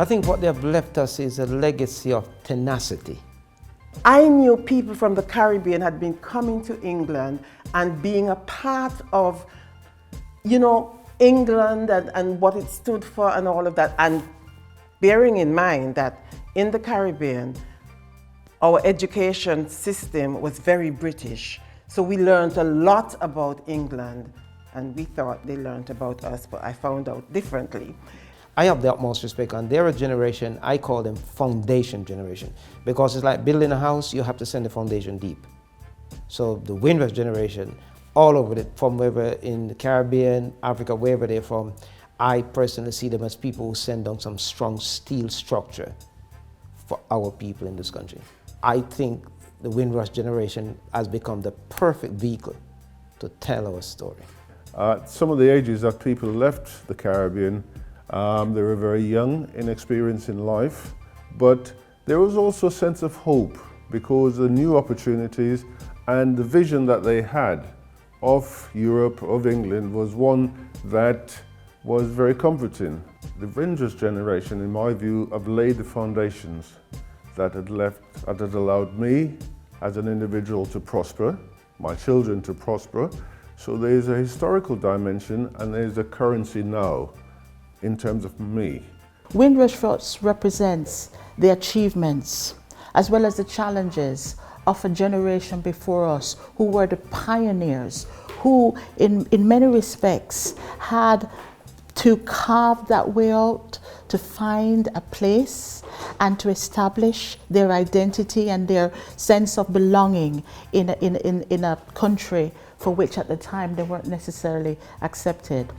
I think what they have left us is a legacy of tenacity. I knew people from the Caribbean had been coming to England and being a part of, England and what it stood for and all of that. And bearing in mind that in the Caribbean, our education system was very British. So we learned a lot about England, and we thought they learned about us, but I found out differently. I have the utmost respect, and they're a generation, I call them foundation generation, because it's like building a house, you have to send the foundation deep. So the Windrush generation, all over it, from wherever in the Caribbean, Africa, wherever they're from, I personally see them as people who send down some strong steel structure for our people in this country. I think the Windrush generation has become the perfect vehicle to tell our story. Some of the ages that people left the Caribbean, they were very young, inexperienced in life, but there was also a sense of hope because the new opportunities and the vision that they had of Europe, of England, was one that was very comforting. The Windrush generation, in my view, have laid the foundations that had allowed me as an individual to prosper, my children to prosper. So there's a historical dimension and there's a currency now in terms of me. Windrush for us represents the achievements as well as the challenges of a generation before us who were the pioneers, who in many respects had to carve that way out, to find a place and to establish their identity and their sense of belonging in a country for which at the time they weren't necessarily accepted.